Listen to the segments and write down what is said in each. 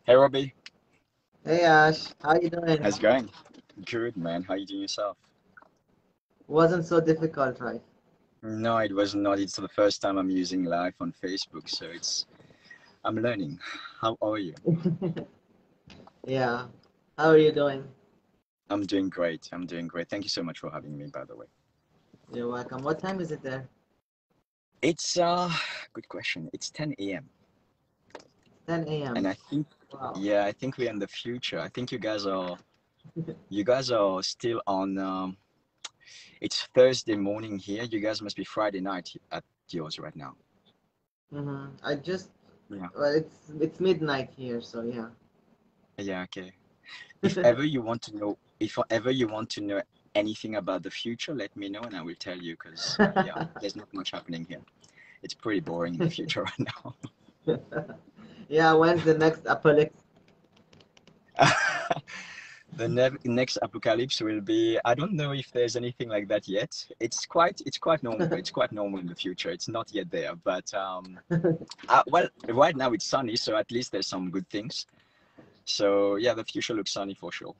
Hey Robbie, Hey Ash, how you doing? how's it going? Good man, how you doing yourself? Wasn't so difficult, right? No, it was not. It's the first time I'm using live on Facebook, so I'm learning. How are you? Yeah. How are you doing? I'm doing great. I'm doing great. Thank you so much for having me, by the way. You're welcome. What time is it there? It's good question. It's 10 a.m. 10 and a.m. I think Wow. yeah, I think we're in the future. I think you guys are still on it's Thursday morning here. You guys must be Friday night at yours right now. I just Yeah. well, it's midnight here, so yeah. Yeah, okay. If ever you want to know anything about the future, let me know and I will tell you because yeah, there's not much happening here. It's pretty boring in the future right now. Yeah, when's the next apocalypse? The next apocalypse will be, I don't know if there's anything like that yet. It's quite normal. It's quite normal in the future. It's not yet there, but well, right now it's sunny, so at least there's some good things. So yeah, the future looks sunny for sure.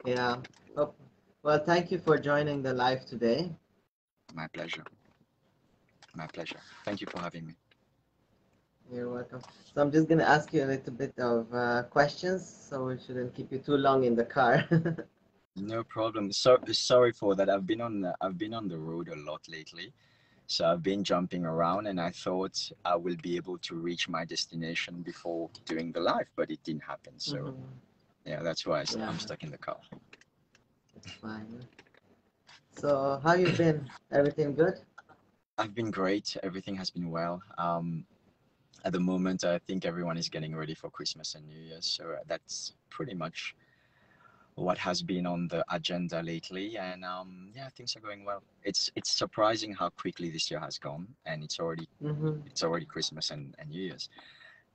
Yeah. Oh, well, thank you for joining the live today. My pleasure. My pleasure. Thank you for having me. You're welcome. So I'm just gonna ask you a little bit of questions, so we shouldn't keep you too long in the car. No problem. So sorry for that. I've been on the road a lot lately. So I've been jumping around and I thought I will be able to reach my destination before doing the live, but it didn't happen. So hmm yeah, that's why Yeah, I'm stuck in the car. it's fine. So, how you been? Everything good? I've been great. Everything has been well. At the moment, I think everyone is getting ready for Christmas and New Year's. So that's pretty much what has been on the agenda lately. And yeah, things are going well. It's surprising how quickly this year has gone, and Mm-hmm. it's already Christmas and New Year's.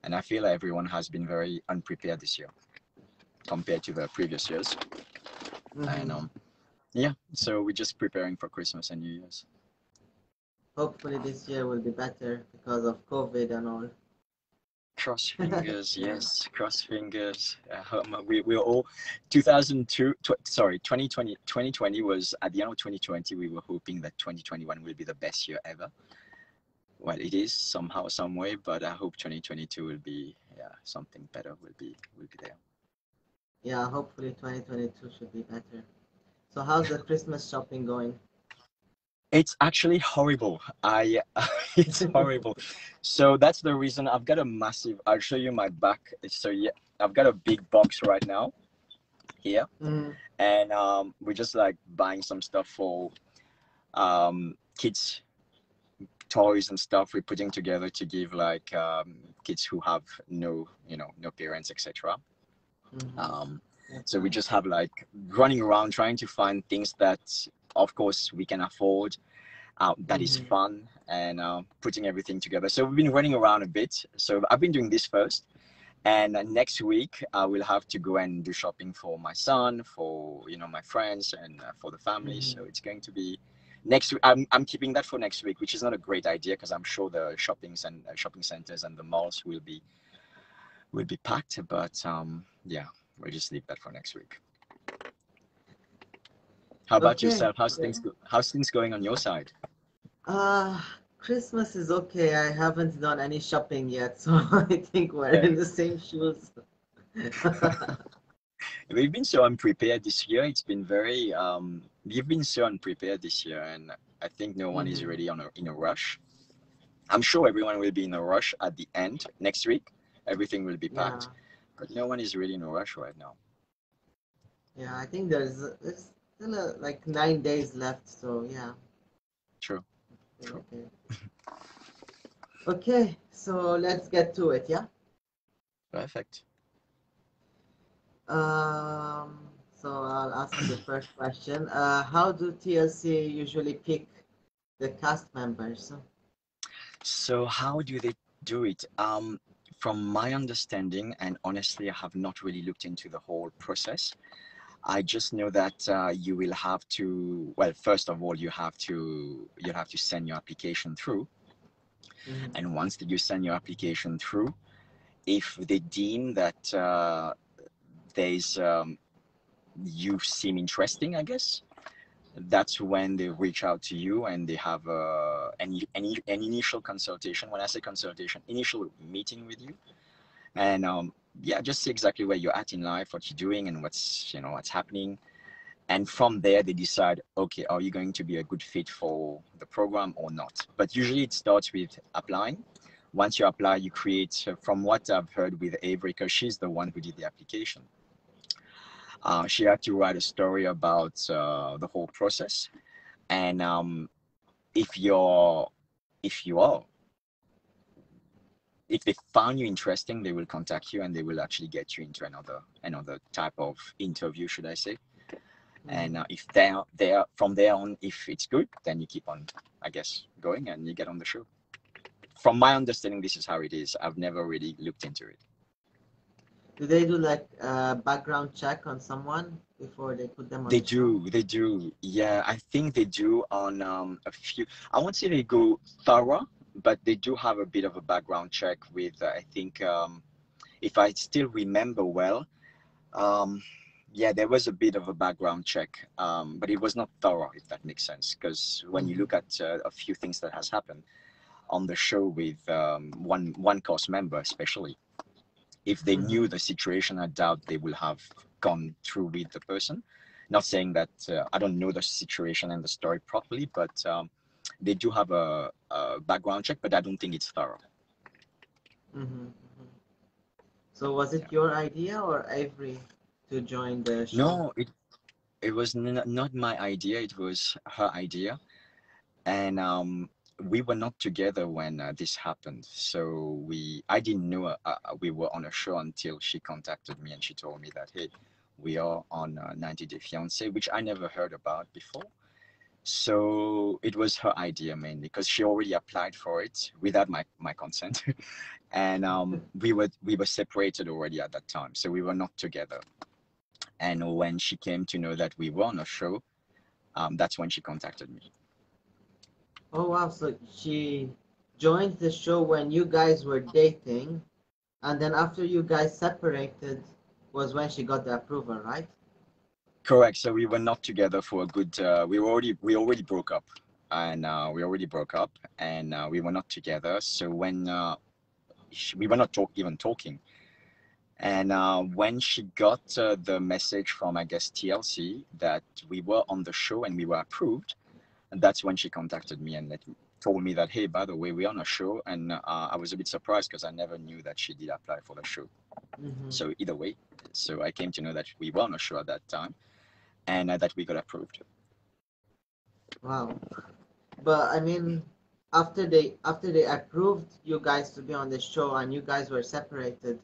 And I feel like everyone has been very unprepared this year compared to the previous years. And Mm-hmm. yeah, so we're just preparing for Christmas and New Year's. Hopefully this year will be better because of COVID and all. Cross fingers, yes, cross fingers. We're all 2002, sorry, 2020 was at the end of 2020. We were hoping that 2021 will be the best year ever. Well, it is somehow, some way, but I hope 2022 will be, yeah, something better will be there. Yeah, hopefully 2022 should be better. So how's the Christmas shopping going? It's actually horrible. It's horrible. So that's the reason I've got a massive. I'll show you my back. So yeah, I've got a big box right now here, Mm-hmm. and we're just like buying some stuff for kids toys and stuff we're putting together to give like kids who have no parents, etc. Mm-hmm. um That's so we nice. just have like running around trying to find things that of course we can afford, that is Mm-hmm. fun, and putting everything together. So we've been running around a bit. So I've been doing this first, and next week I will have to go and do shopping for my son, for my friends, and for the family. Mm-hmm. So it's going to be next week. I'm keeping that for next week, which is not a great idea because I'm sure the shopping centers and the malls will be packed. But yeah, we'll just leave that for next week. How about Okay. yourself? How's things going on your side? Uh, Christmas is okay. I haven't done any shopping yet, so I think we're Yeah. in the same shoes. We've been so unprepared this year. We've been so unprepared this year, and I think no one is Mm-hmm. really in a rush. I'm sure everyone will be in a rush at the end next week. Everything will be packed, Yeah. but no one is really in a rush right now. Yeah, I think there's still like 9 days left, so yeah, True, still true. okay. Okay, so let's get to it, yeah? Perfect. So I'll ask you the first question. How do TLC usually pick the cast members? So how do they do it? From my understanding, and honestly, I have not really looked into the whole process. I just know that you will have to. Well, first of all, you have to send your application through, Mm-hmm. and once that you send your application through, if they deem that there's you seem interesting, I guess, that's when they reach out to you and they have an initial consultation. When I say consultation, initial meeting with you, and yeah, just see exactly where you're at in life, what you're doing, and what's happening. And from there, they decide, okay, are you going to be a good fit for the program or not? But usually it starts with applying. Once you apply, you create, from what I've heard with Avery, because she's the one who did the application, she had to write a story about the whole process. And if you're, if you are, if they found you interesting, they will contact you and they will actually get you into another type of interview, should I say. And if they're from there on, if it's good, then you keep on, I guess, going and you get on the show. From my understanding, this is how it is. I've never really looked into it. Do they do like a background check on someone before they put them on They the show? they do. Yeah, I think they do on a few. I won't say they go thorough, but they do have a bit of a background check with, I think, if I still remember well, um, yeah, there was a bit of a background check, but it was not thorough, if that makes sense. Because when you look at a few things that has happened on the show with one cast member, especially, if they knew the situation, I doubt they will have gone through with the person. Not saying that I don't know the situation and the story properly, but they do have a background check, but I don't think it's thorough. So was it Yeah. your idea or Avery to join the show? No, it was not my idea. It was her idea, and we were not together when this happened. So I didn't know we were on a show until she contacted me and she told me that, hey, we are on 90 Day Fiance, which I never heard about before. So it was her idea mainly because she already applied for it without my consent, and we were separated already at that time, so we were not together. And when she came to know that we were on a show, that's when she contacted me. Oh wow, so she joined the show when you guys were dating, and then after you guys separated was when she got the approval, right? Correct. So we were not together for a good. We already broke up, and we were not together. So when we were not even talking, and when she got the message from, I guess, TLC that we were on the show and we were approved, and that's when she contacted me and told me that, hey, by the way, we're on a show, and I was a bit surprised because I never knew that she did apply for the show. So either way, so I came to know that we were on a show at that time and that we got approved. Wow. But I mean, after they approved you guys to be on the show and you guys were separated,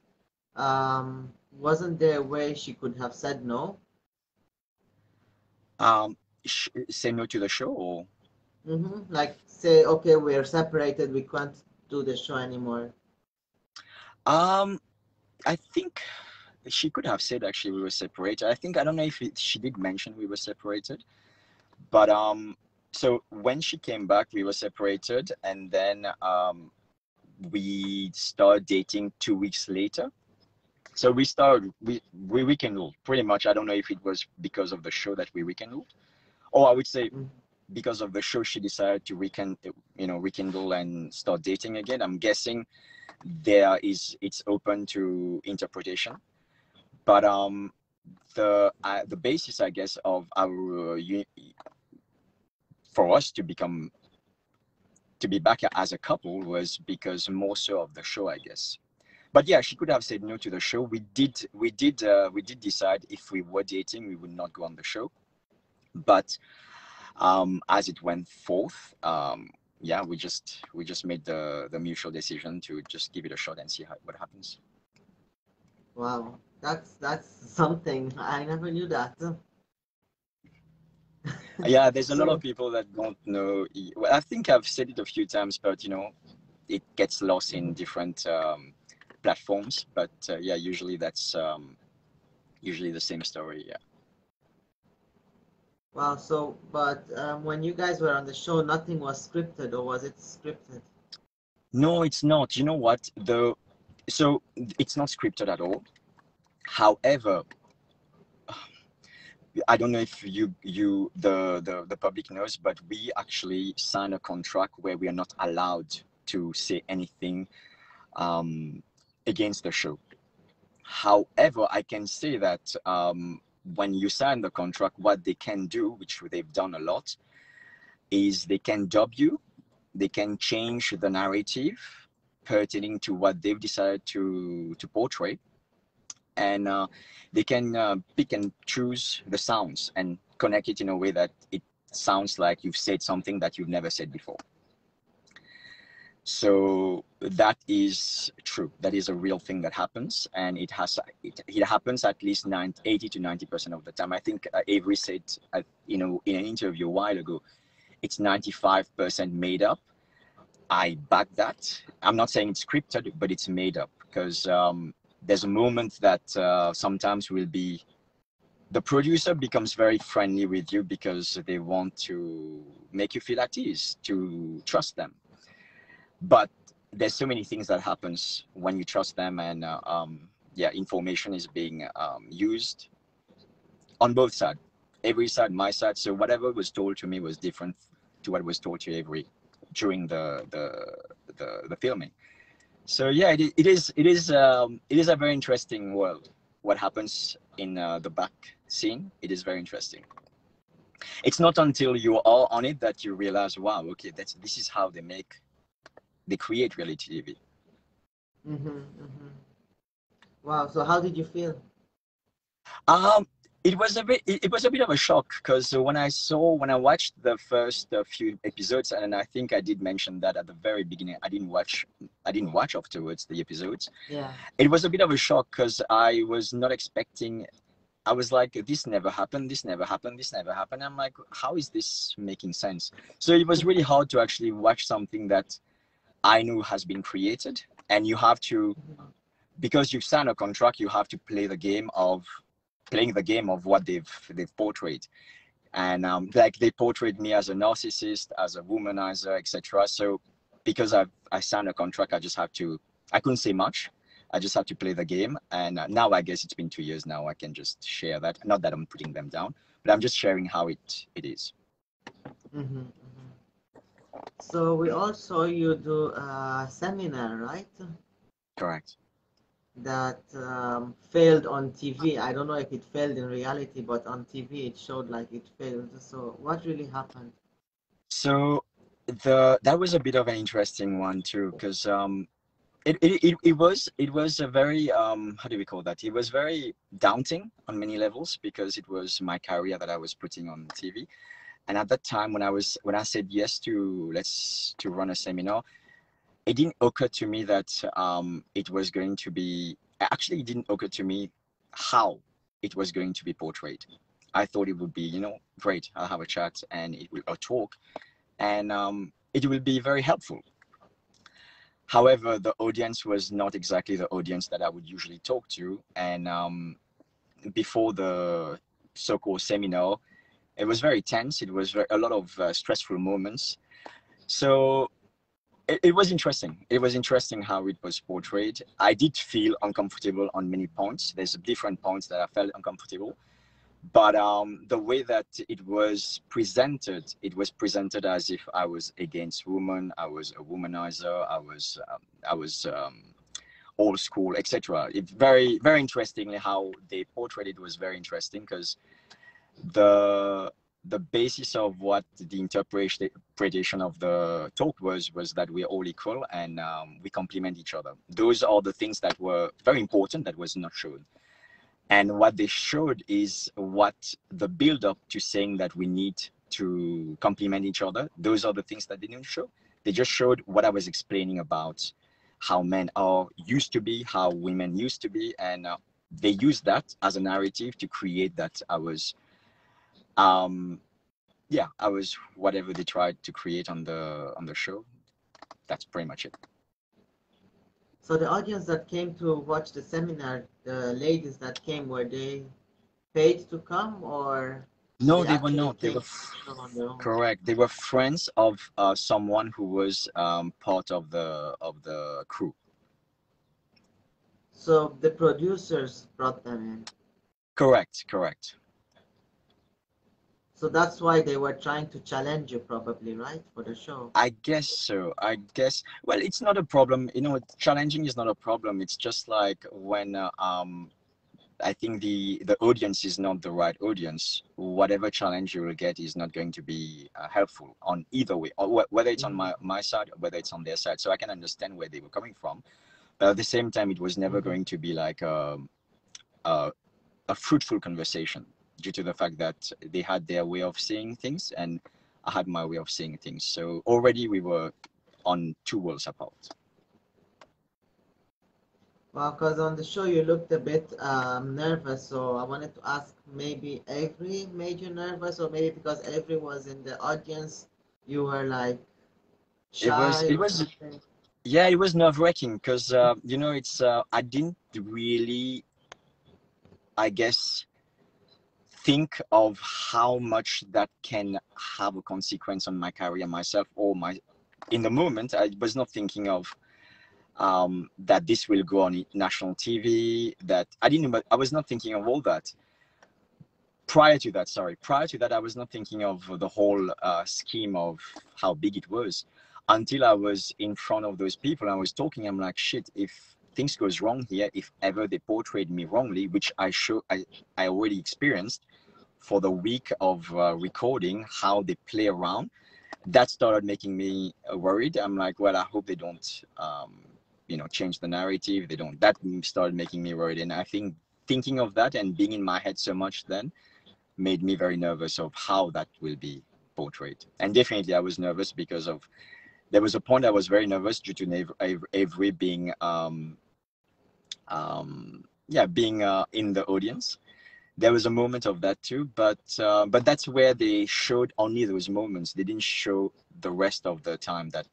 wasn't there a way she could have said no? Say no to the show, or Like say, okay, we're separated, we can't do the show anymore. um I think she could have said actually we were separated. I think, I don't know if she did mention we were separated, but so when she came back we were separated, and then we started dating 2 weeks later. So we rekindled pretty much. I don't know if it was because of the show that we rekindled, or I would say Mhm. because of the show she decided to rekindle and start dating again. I'm guessing it's open to interpretation, but the basis, I guess, of our for us to be back as a couple was because more so of the show, I guess. But yeah, she could have said no to the show. We did decide if we were dating we would not go on the show, but as it went forth, yeah, we just made the mutual decision to just give it a shot and see what happens. Wow, that's something. I never knew that. Yeah, there's a lot of So, people that don't know. Well, I think I've said it a few times, but it gets lost in different platforms. But yeah, usually that's usually the same story. Yeah. wow, so, but when you guys were on the show, nothing was scripted, or was it scripted? No, it's not. You know what? So it's not scripted at all. However, I don't know if the public knows, but we actually sign a contract where we are not allowed to say anything um, against the show. However, I can say that when you sign the contract, what they can do, which they've done a lot, is they can dub you, they can change the narrative pertaining to what they've decided to portray, and they can pick and choose the sounds and connect it in a way that it sounds like you've said something that you've never said before. So that is true. That is a real thing that happens, and it happens at least 80 to 90% of the time. I think Avery said, in an interview a while ago, it's 95% made up. I back that. I'm not saying it's scripted, but it's made up, because there's a moment that sometimes will be, the producer becomes very friendly with you because they want to make you feel at ease, to trust them. But there's so many things that happens when you trust them, and yeah, information is being used on both sides, every side, my side. So whatever was told to me was different to what was told to Avery during the filming. So yeah, it is a very interesting world. What happens in the back scene, it is very interesting. It's not until you are on it that you realize, wow, okay, this is how they create reality TV. Mm-hmm, mm-hmm. Wow. So how did you feel? Um, it was a bit of a shock, because when I watched the first few episodes, and I think I did mention that at the very beginning, I didn't watch afterwards the episodes. Yeah. It was a bit of a shock because I was not expecting. I was like, this never happened, this never happened, this never happened. I'm like, how is this making sense? So it was really hard to actually watch something that I know has been created, and you have to, Mm-hmm. because you've signed a contract, you have to play the game of playing the game of what they've portrayed. And like, they portrayed me as a narcissist, as a womanizer, etc. So because I signed a contract, I couldn't say much. I just have to play the game. And now I guess it's been 2 years now. I can just share that. Not that I'm putting them down, but I'm just sharing how it is. Mm-hmm, mm-hmm. So we all saw you do a seminar, right? Correct. That failed on TV. I don't know if it failed in reality, but on TV it showed like it failed. So what really happened? So that was a bit of an interesting one too, because it was a very how do we call that? It was very daunting on many levels, because it was my career that I was putting on TV. And at that time, when I said yes to run a seminar, it didn't occur to me that it was going to be, actually it didn't occur to me how it was going to be portrayed. I thought it would be, great, I'll have a chat and it will a talk, and it will be very helpful. However, the audience was not exactly the audience that I would usually talk to. And before the so-called seminar, it was very tense. It was a lot of stressful moments. So it was interesting. It was interesting how it was portrayed. I did feel uncomfortable on many points. There's different points that I felt uncomfortable. But the way that it was presented as if I was against women, I was a womanizer, I was old school, etc. It's very, very interestingly how they portrayed it was very interesting, because the the basis of what the interpretation of the talk was that we're all equal, and we complement each other. Those are the things that were very important that was not shown. And what they showed is what the build up to saying that we need to complement each other. Those are the things that they didn't show. They just showed what I was explaining about how men are used to be, how women used to be, and they used that as a narrative to create that um, I was whatever they tried to create on the show. That's pretty much it. So the audience that came to watch the seminar, the ladies that came, were they paid to come or No, they they were actually not. came to come on their own? Correct. They were friends of someone who was part of the crew. So the producers brought them in. Correct. So that's why they were trying to challenge you, probably, right, for the show. I guess so. I guess, well, it's not a problem. You know, challenging is not a problem. It's just like when I think the audience is not the right audience. Whatever challenge you will get is not going to be helpful on either way, or whether it's on Mm-hmm. my side or whether it's on their side. So I can understand where they were coming from, but at the same time, it was never Mm-hmm. going to be like a, a fruitful conversation due to the fact that they had their way of seeing things and I had my way of seeing things. So already we were on two worlds apart. Well, because on the show you looked a bit nervous, so I wanted to ask, maybe Avery made you nervous, or maybe because Avery was in the audience, you were like It was shy it or was something. yeah, it was nerve-wracking because you know, it's I didn't really, I guess, think of how much that can have a consequence on my career myself or my in the moment. I was not thinking of that this will go on national TV, that I was not thinking of all that. Prior to that, I was not thinking of the whole scheme of how big it was until I was in front of those people. I was talking. I'm like, shit, if things goes wrong here, if ever they portrayed me wrongly, which I already experienced for the week of recording, how they play around, that started making me worried. I'm like, well, I hope they don't, you know, change the narrative. They don't. That started making me worried, and I think thinking of that and being in my head so much then made me very nervous of how that will be portrayed. And definitely, I was nervous because of there was a point I was very nervous due to Avery being, yeah, being in the audience. There was a moment of that too, but that's where they showed only those moments. They didn't show the rest of the time that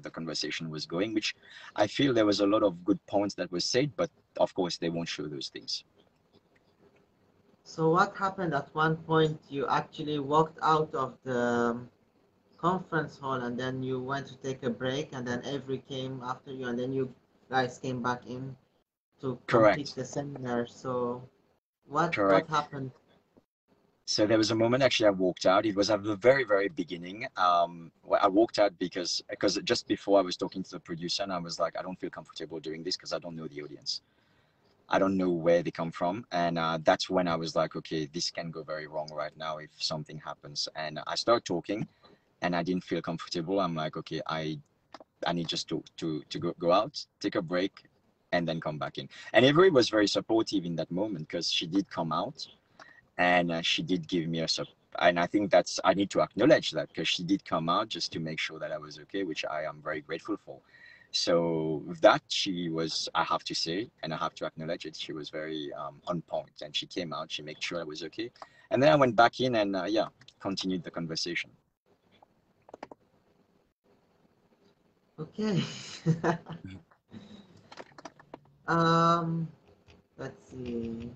the conversation was going, which I feel there was a lot of good points that was said, but of course they won't show those things. So what happened at one point? You actually walked out of the conference hall, and then you went to take a break, and then Avery came after you, and then you guys came back in to complete Correct. the seminar. So what Correct. happened? So there was a moment actually I walked out. It was at the very beginning. I walked out because just before I was talking to the producer and I was like, I don't feel comfortable doing this because I don't know the audience. I don't know where they come from, and that's when I was like, okay, this can go very wrong right now if something happens. And I started talking, and I didn't feel comfortable. I'm like, okay, I need just to go out, take a break, and then come back in. And Avery was very supportive in that moment because she did come out and she did give me a and I think that's I need to acknowledge that because she did come out just to make sure that I was okay, which I am very grateful for. So with that, she was, I have to say, and I have to acknowledge it, she was very on point, and she came out, she made sure I was okay, and then I went back in and yeah, continued the conversation. Okay. um, let's see.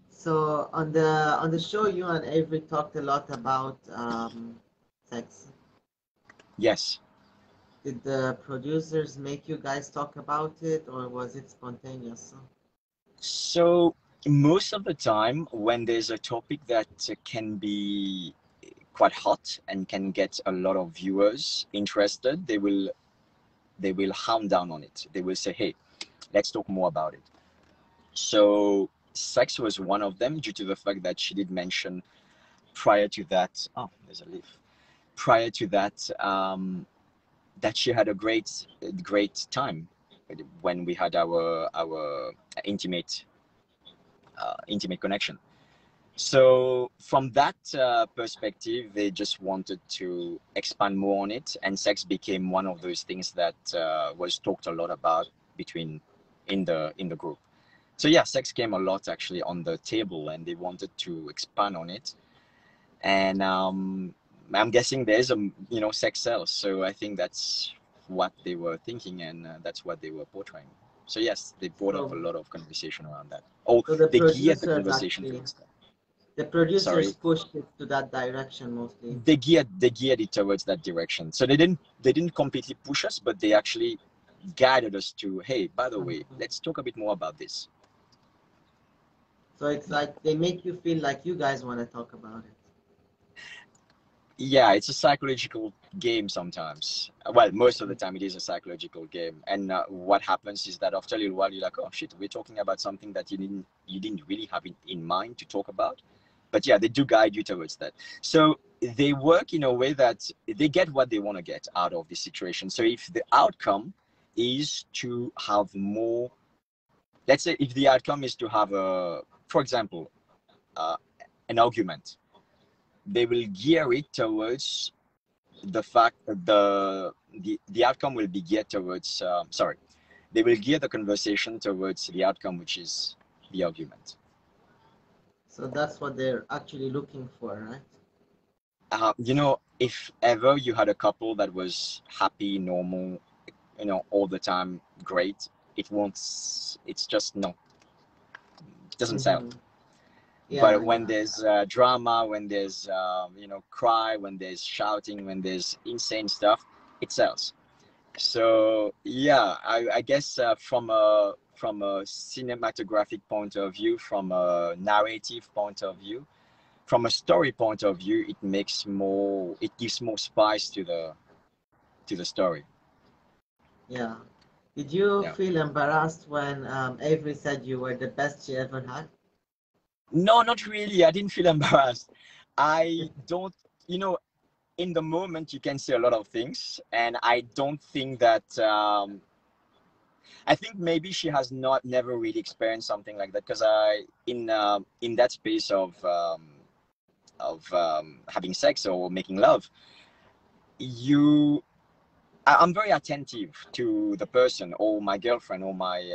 So on the show, you and Avery talked a lot about sex. Yes. Did the producers make you guys talk about it, or was it spontaneous? So most of the time when there's a topic that can be quite hot and can get a lot of viewers interested, they will hound down on it. They will say, hey, let's talk more about it. So sex was one of them due to the fact that she did mention prior to that, oh, there's a leaf. Prior to that, that she had a great time when we had our intimate connection. So from that perspective, they just wanted to expand more on it, and sex became one of those things that was talked a lot about between in the group. So yeah, sex came a lot actually on the table, and they wanted to expand on it. And I'm guessing there's a sex sells, so I think that's what they were thinking, and that's what they were portraying. So yes, they brought up a So lot of conversation around that. Oh, so the they geared the producers conversation actually towards that. the producers Sorry, pushed it to that direction mostly. they geared it towards that direction. So they didn't completely push us, but they actually guided us to, hey, by the way, Mhm. let's talk a bit more about this. So it's like they make you feel like you guys want to talk about it. Yeah, it's a psychological game sometimes. Well, most of the time it is a psychological game. And what happens is that after a little while, you're like, oh shit, we're talking about something that you didn't really have in mind to talk about. But yeah, they do guide you towards that. So they work in a way that they get what they want to get out of this situation. So if the outcome is to have more, let's say if the outcome is to have a, for example, uh, an argument, they will gear it towards the fact that the outcome will be geared towards sorry, they will gear the conversation towards the outcome, which is the argument. So that's what they're actually looking for, right? If ever you had a couple that was happy, normal, all the time, great, it's just not, it doesn't sell. Mm-hmm. Yeah, But when yeah. there's drama, when there's cry, when there's shouting, when there's insane stuff, it sells. So yeah, I guess from a cinematographic point of view, from a narrative point of view, from a story point of view, it gives more spice to the story. Yeah. Did you Yeah. feel embarrassed when Avery said you were the best she ever had? No, not really. I didn't feel embarrassed. I don't, you know, in the moment you can say a lot of things, and I don't think that I think maybe she has not never really experienced something like that, because in that space of having sex or making love, you I'm very attentive to the person or my girlfriend or my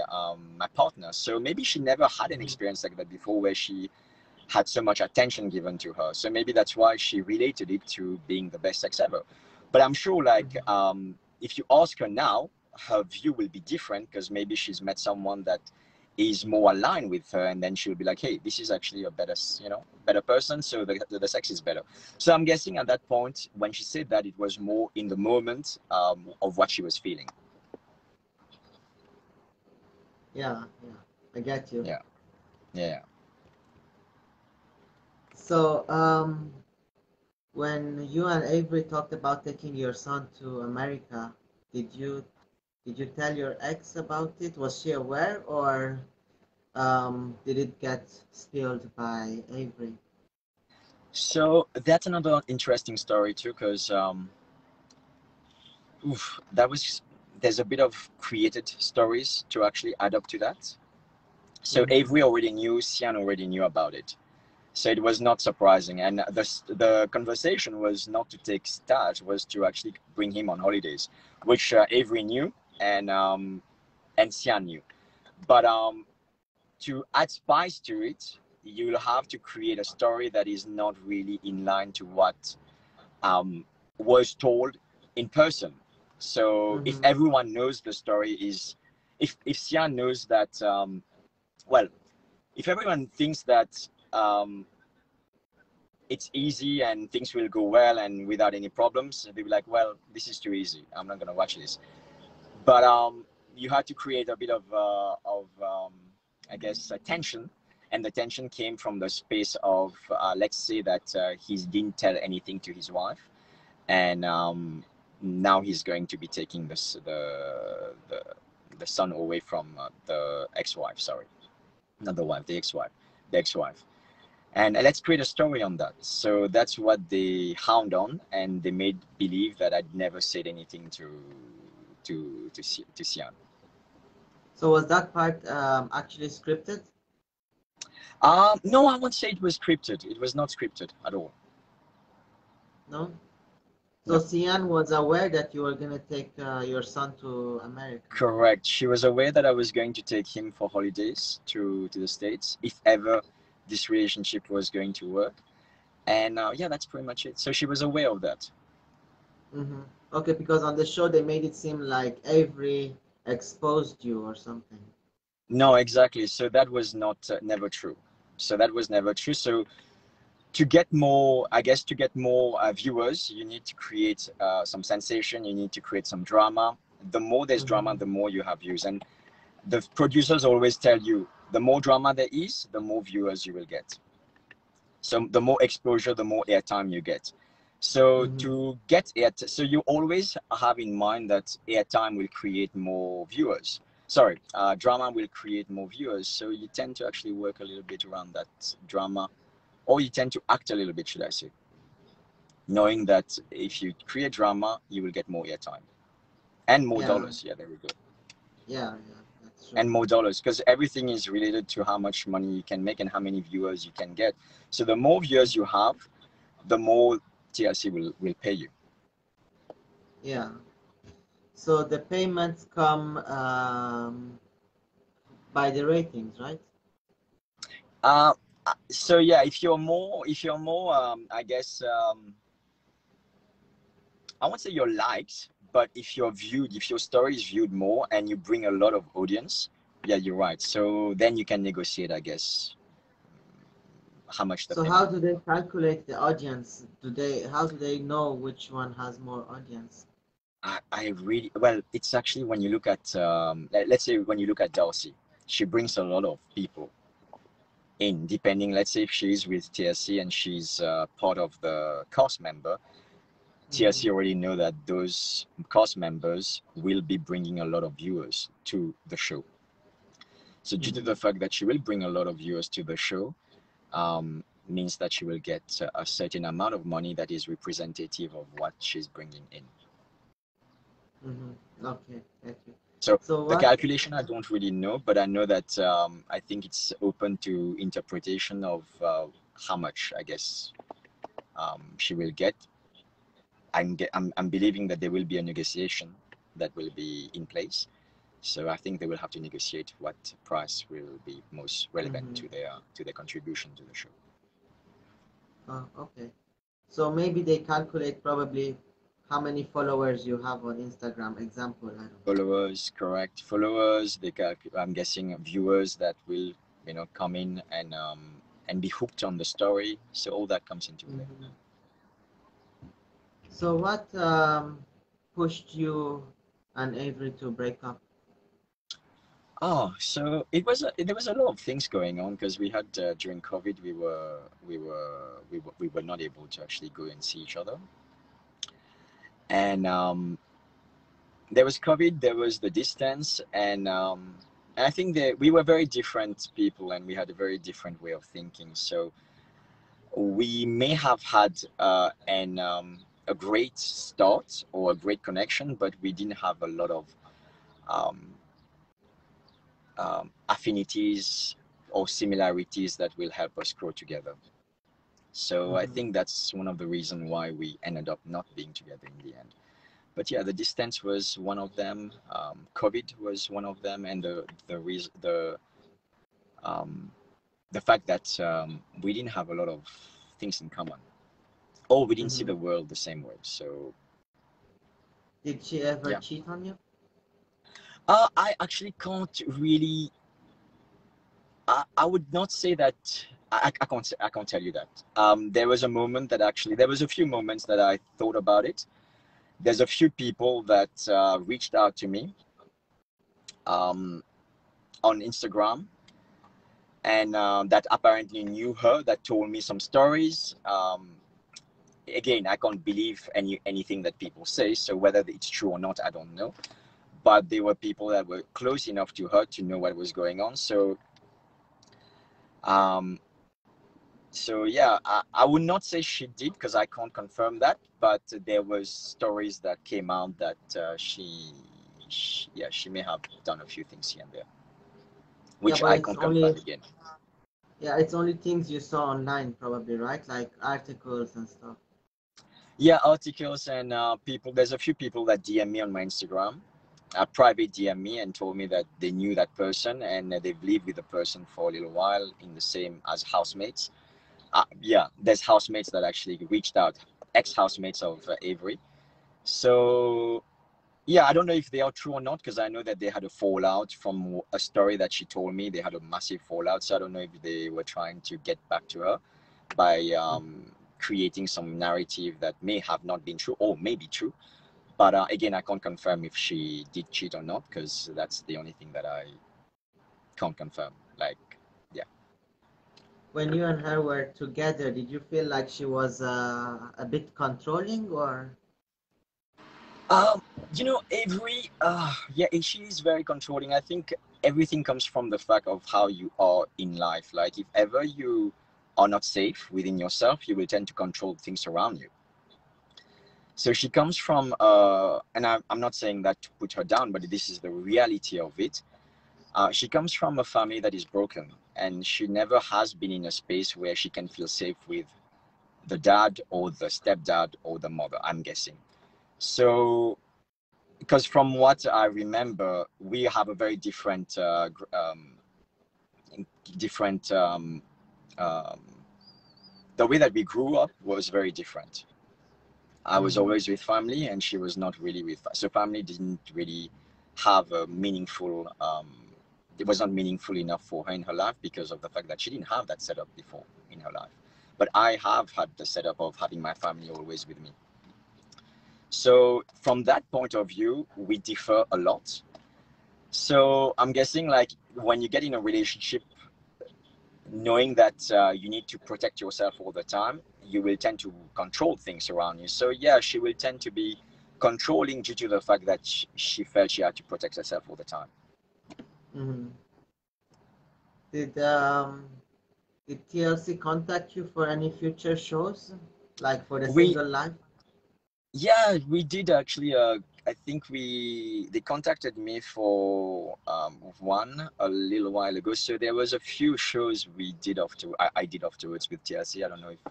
partner. So maybe she never had an Mhm. experience like that before, where she had so much attention given to her. So maybe that's why she related it to being the best sex ever. But I'm sure, like, Mhm. if you ask her now, her view will be different, because maybe she's met someone that is more aligned with her, and then she'll be like, hey, this is actually a better person, so the sex is better. So I'm guessing at that point, when she said that, it was more in the moment of what she was feeling. Yeah, yeah. I get you. Yeah, yeah. So, when you and Avery talked about taking your son to America, did you did you tell your ex about it? Was she aware, or did it get spilled by Avery? So that's another interesting story too, because that was there's a bit of created stories to actually add up to that. So Mm-hmm. Avery already knew, Sian already knew about it. So it was not surprising. And the conversation was not to take stage, was to actually bring him on holidays, which Avery knew, and Sian knew. But to add spice to it, you'll have to create a story that is not really in line to what was told in person. So if Mm-hmm. everyone knows the story is, if Sian knows that, well, if everyone thinks that it's easy and things will go well and without any problems, they'll be like, well, this is too easy, I'm not gonna watch this. But you had to create a bit of I guess tension, and the tension came from the space of let's say that he didn't tell anything to his wife, and now he's going to be taking the son away from the ex-wife. Sorry, not the wife, the ex-wife. And let's create a story on that. So that's what they hound on, and they made believe that I'd never said anything to Sian. So was that part actually scripted? No, I won't say it was scripted. It was not scripted at all. No. So No. Sian was aware that you were gonna take your son to America. Correct. She was aware that I was going to take him for holidays to the States, if ever this relationship was going to work. And yeah, that's pretty much it. So she was aware of that. Mm-hmm. Okay, because on the show they made it seem like Avery exposed you or something. No, exactly. So that was not never true. So that was never true. So to get more, I guess, to get more viewers, you need to create some sensation. You need to create some drama. The more there's drama, Mm-hmm. the more you have views. And the producers always tell you, the more drama there is, the more viewers you will get. So the more exposure, the more airtime you get. So Mm-hmm. to get airtime, so you always have in mind that airtime will create more viewers. Sorry, drama will create more viewers. So you tend to actually work a little bit around that drama, or you tend to act a little bit, should I say, knowing that if you create drama, you will get more airtime and more Yeah, dollars. Yeah, there we go. yeah, yeah, that's true. And more dollars, because everything is related to how much money you can make and how many viewers you can get. So the more viewers you have, the more TLC will pay you. Yeah. So the payments come by the ratings, right? Uh, so yeah, if you're more, I guess, I won't say your likes, but if you're viewed, if your story is viewed more and you bring a lot of audience, yeah, you're right. So then you can negotiate, I guess, how much the So how payment. do they calculate the audience? How do they know which one has more audience? I really, well, it's actually when you look at, let's say when you look at Darcy, she brings a lot of people in, depending, let's say if she's with TLC and she's part of the cast member, Mm-hmm. TLC already know that those cast members will be bringing a lot of viewers to the show. So due to Mm-hmm. the fact that she will bring a lot of viewers to the show, means that she will get a certain amount of money that is representative of what she's bringing in. Mm-hmm. Okay, thank you. So So the what? calculation I don't really know, but I know that I think it's open to interpretation of how much I guess she will get. I'm believing that there will be a negotiation that will be in place. So I think they will have to negotiate what price will be most relevant Mm-hmm. to their contribution to the show. Oh, okay. So maybe they calculate probably how many followers you have on Instagram. Example, I don't know. Followers, correct? Followers. I'm guessing viewers that will come in and be hooked on the story. So all that comes into play. Mm-hmm. So what pushed you and Avery to break up? Oh, so there was a lot of things going on because we had during COVID we were not able to actually go and see each other, and there was COVID, there was the distance, and I think that we were very different people and we had a very different way of thinking. So we may have had a great start or a great connection, but we didn't have a lot of um, affinities or similarities that will help us grow together. So I Mm-hmm. think that's one of the reasons why we ended up not being together in the end. But yeah, the distance was one of them. COVID was one of them, and um, the fact that we didn't have a lot of things in common, or we didn't see Mm-hmm. the world the same way. So Did she ever yeah, cheat on you? I actually can't really. I would not say that. I can't I can't tell you that. There was a moment that actually there was a few moments that I thought about it. There's a few people that reached out to me um, on Instagram and that apparently knew her, that told me some stories. Again, I can't believe anything that people say, so whether it's true or not, I don't know. But there were people that were close enough to her to know what was going on. Um, so yeah, I would not say she did because I can't confirm that, but there was stories that came out that yeah, she may have done a few things here and there, Yeah, which but I can't confirm again. it's only things you saw online, probably, right? Like articles and stuff. Yeah, articles and people. There's a few people that DM me on my Instagram, private DM me and told me that they knew that person and they've lived with the person for a little while in the same as housemates. Yeah, there's housemates that actually reached out, ex-housemates of Avery. So yeah, I don't know if they are true or not because I know that they had a fallout from a story that she told me. They had a massive fallout, so I don't know if they were trying to get back to her by creating some narrative that may have not been true or may be true. But again, I can't confirm if she did cheat or not, because that's the only thing that I can't confirm. Like, yeah. When you and her were together, did you feel like she was a bit controlling, or? Um, you know, Avery, yeah, she is very controlling. I think everything comes from the fact of how you are in life. Like, if ever you are not safe within yourself, you will tend to control things around you. So she comes from, and I'm not saying that to put her down, but this is the reality of it. She comes from a family that is broken, and she never has been in a space where she can feel safe with the dad or the stepdad or the mother, I'm guessing. So, because from what I remember, we have a very different, different, um, the way that we grew up was very different. I was Mm-hmm. always with family, and she was not really with. So family didn't really have a meaningful. It was not meaningful enough for her in her life because of the fact that she didn't have that setup before in her life. But I have had the setup of having my family always with me. So from that point of view, we differ a lot. So I'm guessing like when you get in a relationship, knowing that you need to protect yourself all the time, you will tend to control things around you. So yeah, she will tend to be controlling due to the fact that she felt she had to protect herself all the time. Mm-hmm. Did um did TLC contact you for any future shows, like for the We single life? Yeah, we did actually. I think they contacted me for one a little while ago. So there was a few shows we did after. I did afterwards with TLC. I don't know if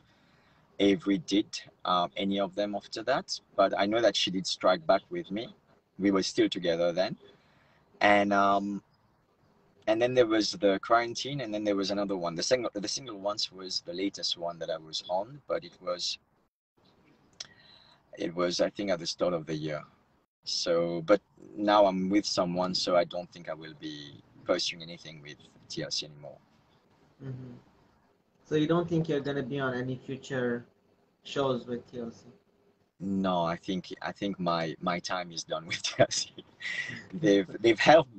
Avery did any of them after that, but I know that she did strike back with me. We were still together then, and then there was the quarantine, and then there was another one. The single ones was the latest one that I was on, but it was I think at the start of the year. So, but now I'm with someone, so I don't think I will be pursuing anything with TLC anymore. Mm-hmm. So you don't think you're gonna be on any future shows with TLC? No, I think my time is done with TLC. They've helped.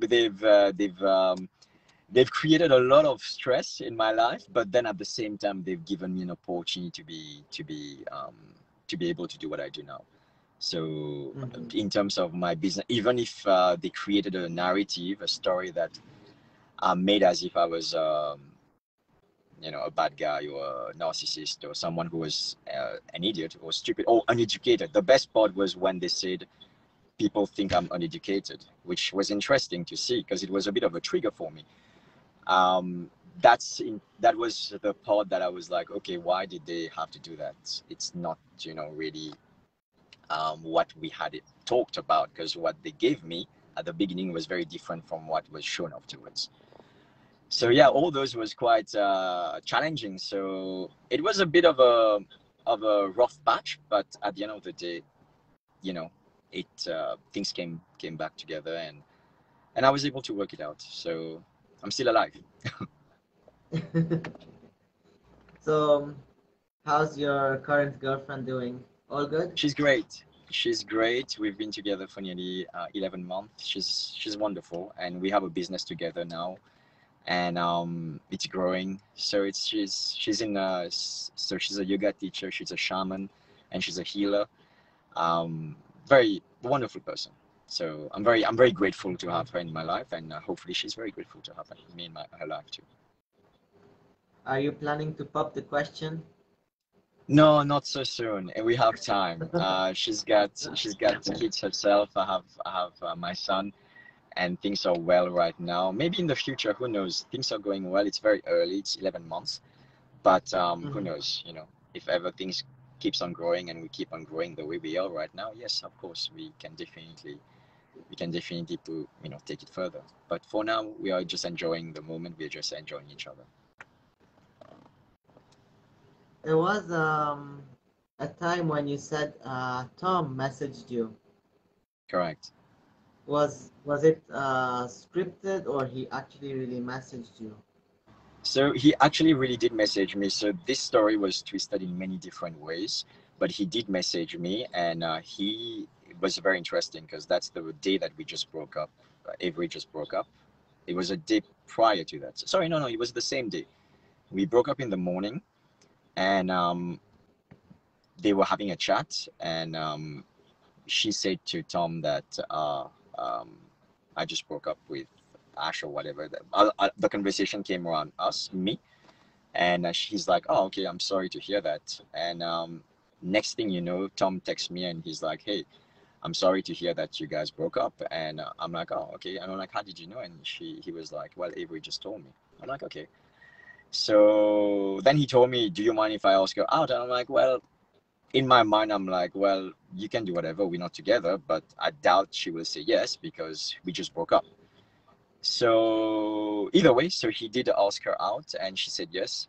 They've created a lot of stress in my life, but then at the same time, they've given me an opportunity to be able to do what I do now. So, Mm-hmm. in terms of my business, even if they created a narrative, a story that made as if I was, a bad guy or a narcissist or someone who was an idiot or stupid or uneducated. The best part was when they said people think I'm uneducated, which was interesting to see because it was a bit of a trigger for me. Um, that was the part that I was like, okay, why did they have to do that? It's not, really what we had talked about, because what they gave me at the beginning was very different from what was shown afterwards. So yeah, Mm-hmm. all those was quite challenging. So it was a bit of a rough patch, but at the end of the day, you know, it things came back together, and I was able to work it out. So I'm still alive. So, how's your current girlfriend doing? All good? She's great. She's great. We've been together for nearly 11 months. She's wonderful, and we have a business together now, and it's growing. So she's in so she's a yoga teacher. She's a shaman, and she's a healer. Very wonderful person. So I'm very grateful to have her in my life, and hopefully she's very grateful to have me in her life too. Are you planning to pop the question? No, not so soon. And we have time. She's got kids herself. I have my son, and things are well right now. Maybe in the future, who knows? Things are going well. It's very early. It's 11 months, but who Mm-hmm. knows? If ever things keeps on growing and we keep on growing the way we are right now, yes, of course, we can definitely take it further. But for now, we are just enjoying the moment. We're just enjoying each other. There was a time when you said Tom messaged you. Correct. Was it scripted, or he actually really messaged you? So he actually really did message me. So this story was twisted in many different ways, but he did message me, and he was very interesting because that's the day that we just broke up. Avery just broke up. It was a day prior to that. Sorry, no, it was the same day. We broke up in the morning, and they were having a chat, and she said to Tom that I just broke up with Ash or whatever. The conversation came around me, and he's like, "Oh, okay, I'm sorry to hear that." And next thing you know, Tom texts me and he's like, "Hey, I'm sorry to hear that you guys broke up." And I'm like, "Oh, okay." And I'm like, "How did you know?" And he was like, "Well, Avery just told me." I'm like, "Okay." So then he told me, "Do you mind if I ask her out?" And I'm like, "Well," in my mind, I'm like, "Well, you can do whatever. We're not together," but I doubt she will say yes because we just broke up. So either way, so he did ask her out and she said yes.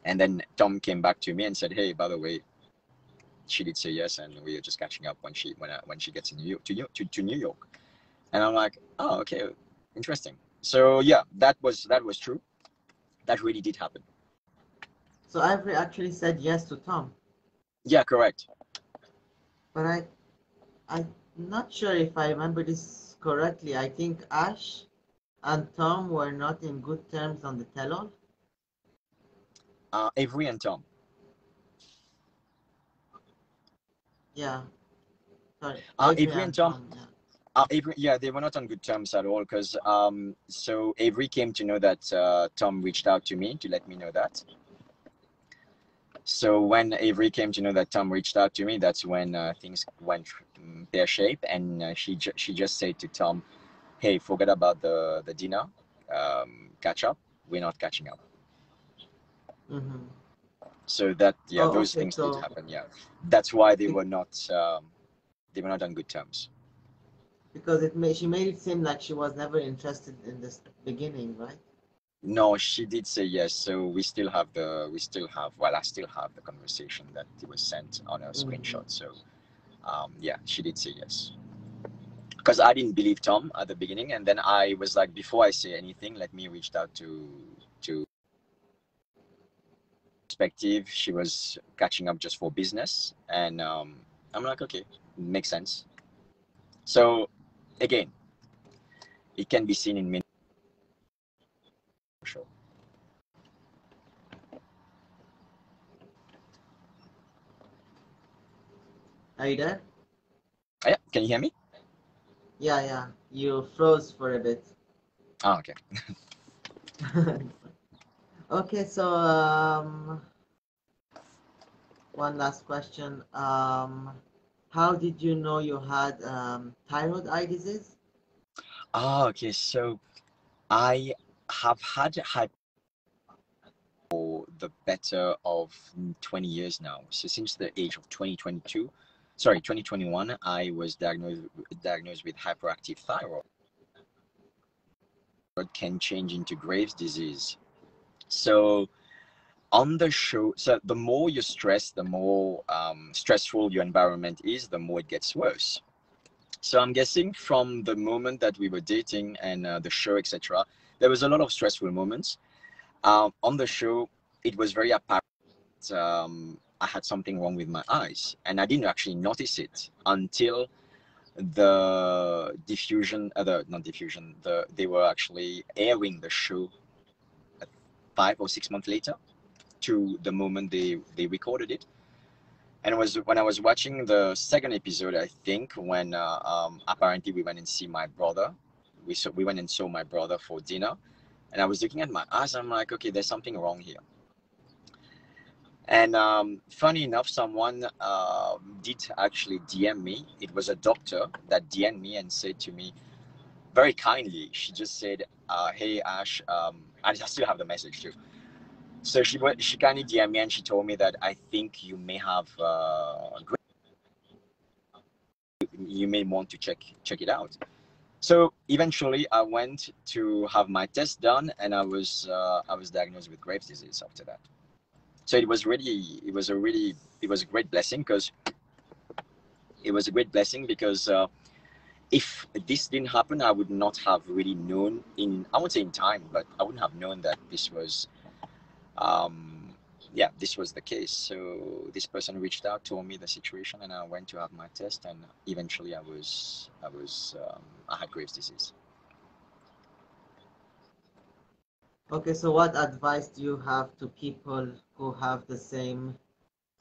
And then Tom came back to me and said, "Hey, by the way, she did say yes, and we are just catching up when she gets to New York, to New York." And I'm like, "Oh, okay, interesting." So yeah, that was true. That really did happen. So Avery actually said yes to Tom. Yeah, correct. But I'm not sure if I remember this correctly. I think Ash and Tom were not in good terms on the tell-all. Avery and Tom. Yeah, sorry, Avery Avery and and Tom. Tom. Yeah. Avery, yeah, they were not on good terms at all because so Avery came to know that Tom reached out to me to let me know that. So when Avery came to know that Tom reached out to me, that's when things went pear shape, and she just said to Tom, "Hey, forget about the dinner, catch up. We're not catching up." Mm-hmm. So that, yeah, Oh, those okay. things did So happen. Yeah, that's why be- they were not on good terms. because she made it seem like she was never interested in this beginning, right? No, she did say yes. So well, I still have the conversation that it was sent on a Mm-hmm. screenshot. So yeah, she did say yes. Because I didn't believe Tom at the beginning, and then I was like, before I say anything, let me reach out to perspective. She was catching up just for business, and I'm like, okay, makes sense. So again, it can be seen in many show. Are you there? Oh, yeah, can you hear me? Yeah, yeah. You froze for a bit. Oh, okay. Okay, so one last question. How did you know you had thyroid eye disease? Oh, okay. So I have had for the better of 20 years now. So since the age of 2021, I was diagnosed with hyperactive thyroid. It can change into Graves' disease. So on the show, so the more you stress, the more stressful your environment is, the more it gets worse. So I'm guessing from the moment that we were dating and the show, etc., there was a lot of stressful moments. On the show, it was very apparent I had something wrong with my eyes, and I didn't actually notice it until the diffusion, the not diffusion, they were actually airing the show 5 or 6 months later to the moment they recorded it. And it was when I was watching the second episode, I think, when apparently we went and see my brother. We went and saw my brother for dinner, and I was looking at my eyes. I'm like, okay, there's something wrong here. And funny enough, someone did actually DM me. It was a doctor that DM'd me and said to me very kindly. She just said, "Hey Ash," and I still have the message too. So she kindly DM'd me and she told me that I think you may have you may want to check it out. So eventually, I went to have my test done, and I was diagnosed with Graves' disease after that. So it was a great blessing because if this didn't happen, I would not have really known I won't say in time, but I wouldn't have known that this was um, yeah, this was the case. So this person reached out, told me the situation, and I went to have my test, and eventually I had Graves' disease. Okay, so what advice do you have to people who have the same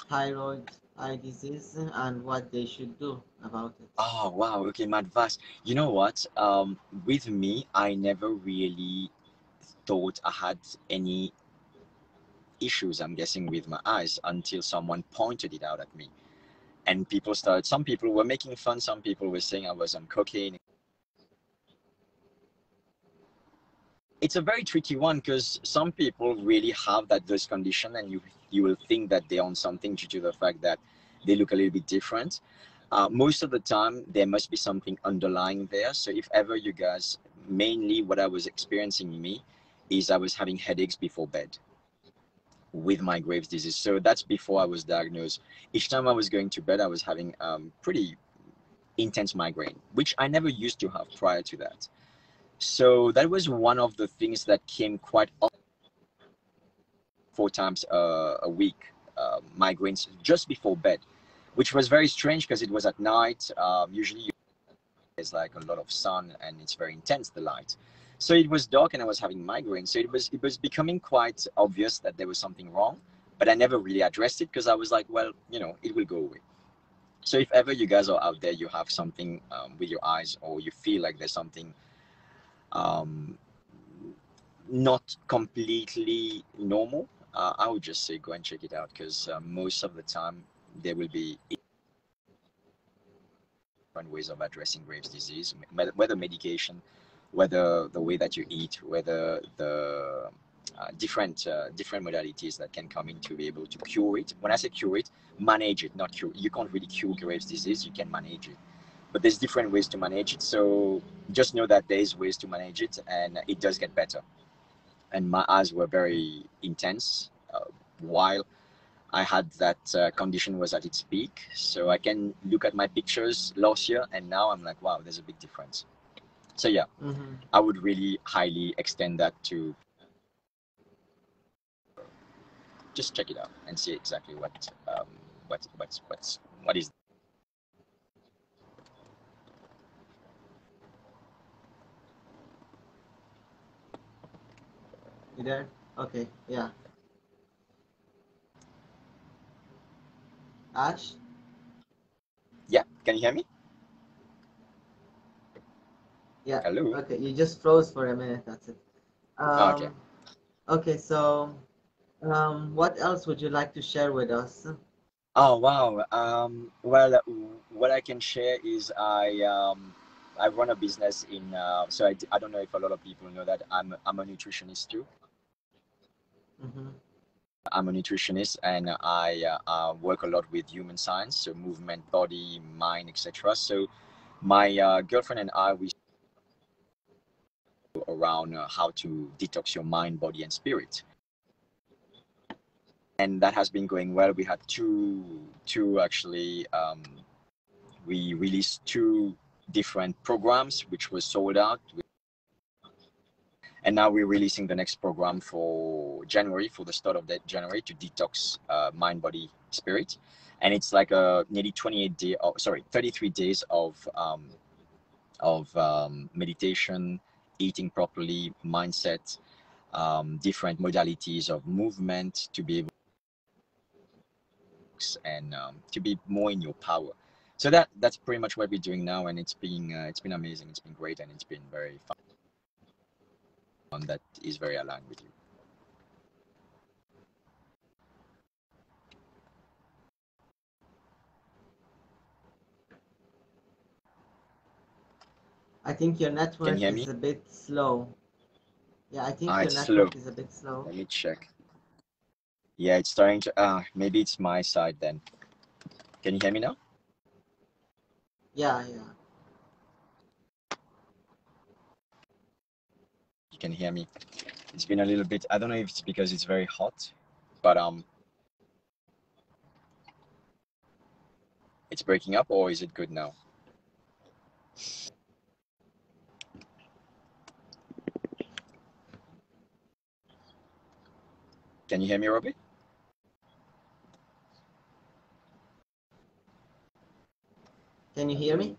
thyroid eye disease and what they should do about it? Oh wow, okay, my advice. You know what? With me, I never really thought I had any issues, I'm guessing, with my eyes until someone pointed it out at me. And some people were making fun, some people were saying I was on cocaine. It's a very tricky one because some people really have those condition, and you will think that they're on something due to the fact that they look a little bit different. Most of the time, there must be something underlying there. So if ever you guys, mainly what I was experiencing me is I was having headaches before bed with my Graves' disease. So that's before I was diagnosed. Each time I was going to bed, I was having pretty intense migraine, which I never used to have prior to that. So that was one of the things that came quite often, 4 times a week, migraines just before bed, which was very strange because it was at night. Usually there's like a lot of sun and it's very intense, the light. So it was dark and I was having migraines. So it was becoming quite obvious that there was something wrong, but I never really addressed it because I was like, well, it will go away. So if ever you guys are out there, you have something with your eyes, or you feel like there's something um, not completely normal, I would just say go and check it out because most of the time there will be different ways of addressing Graves' disease, whether medication, whether the way that you eat, whether the different modalities that can come in to be able to cure it. When I say cure it, manage it, not cure. You can't really cure Graves' disease. You can manage it, but there's different ways to manage it. So just know that there's ways to manage it, and it does get better. And my eyes were very intense while I had that condition was at its peak. So I can look at my pictures last year, and now I'm like, wow, there's a big difference. So yeah, Mm-hmm. I would really highly extend that to just check it out and see exactly what is. You there? Okay, yeah. Ash? Yeah, can you hear me? Yeah. Hello. Okay, you just froze for a minute. That's it. Oh, okay. Okay, so what else would you like to share with us? Oh wow. Well, what I can share is I run a business in. So I don't know if a lot of people know that I'm a nutritionist too. Mm-hmm. I'm a nutritionist and I work a lot with human science, so movement, body, mind, etc. So my girlfriend and I, we around how to detox your mind, body, and spirit, and that has been going well. We had two actually. We released two different programs, which was sold out, and now we're releasing the next program for January, for the start of that January, to detox mind, body, spirit, and it's like a nearly 33 days of meditation, eating properly, mindset, different modalities of movement to be able to, and to be more in your power. So that's pretty much what we're doing now, and it's been amazing. It's been great, and it's been very fun. That is very aligned with you. I think your Can you network hear is me? a bit slow. Yeah, I think Ah, your it's slow. network is a bit slow. Let me check. Yeah, it's starting to. Maybe it's my side then. Can you hear me now? Yeah, yeah. You can hear me. It's been a little bit. I don't know if it's because it's very hot, but it's breaking up, or is it good now? Can you hear me, Robbie? Can you hear me?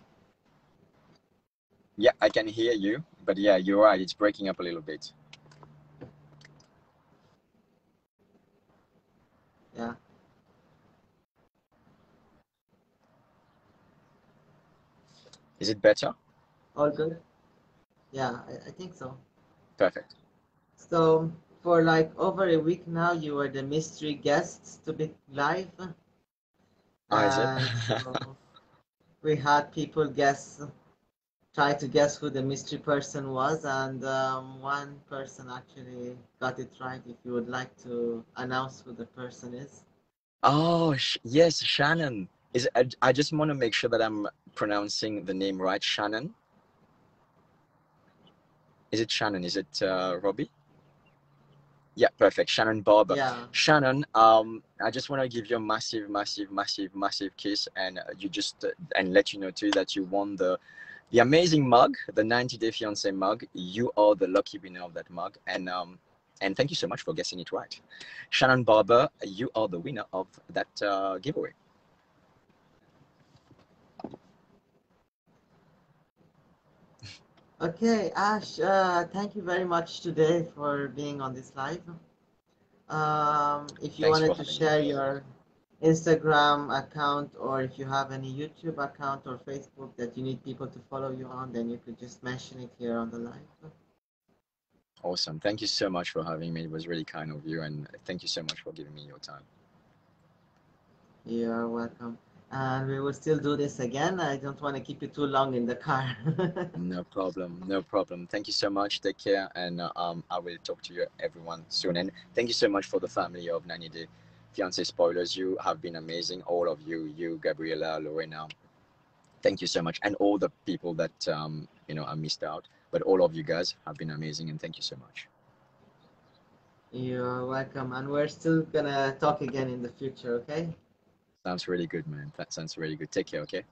Yeah, I can hear you, but yeah, you're right. It's breaking up a little bit. Yeah. Is it better? All good? Yeah, I think so. Perfect. So for like over a week now, you were the mystery guest to be live, Oh, is it? and so we had people try to guess who the mystery person was, and one person actually got it right. If you would like to announce who the person is. Oh, yes, Shannon. I just want to make sure that I'm pronouncing the name right. Shannon. Is it Shannon? Is it Robbie? Yeah, perfect. Shannon Barber. Yeah. Shannon, I just want to give you a massive, massive, massive, massive kiss, and you just and let you know too that you won the amazing mug, the 90-day fiance mug. You are the lucky winner of that mug, and thank you so much for guessing it right. Shannon Barber, you are the winner of that giveaway. Okay, Ash, thank you very much today for being on this live. If you Thanks for wanted to having me. share your Instagram account, or if you have any YouTube account or Facebook that you need people to follow you on, then you could just mention it here on the live. Awesome. Thank you so much for having me. It was really kind of you, and thank you so much for giving me your time. You're welcome. And we will still do this again. I don't want to keep you too long in the car. No problem. No problem. Thank you so much. Take care, and I will talk to you everyone soon. And thank you so much for the family of 90 Day Fiance Spoilers. You have been amazing, all of you, Gabriela, Lorena. Thank you so much, and all the people that I missed out. But all of you guys have been amazing, and thank you so much. You're welcome. And we're still gonna talk again in the future, okay? Sounds really good, man. That sounds really good. Take care. Okay.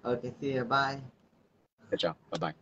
Okay, see you. Bye. Ciao. Bye bye.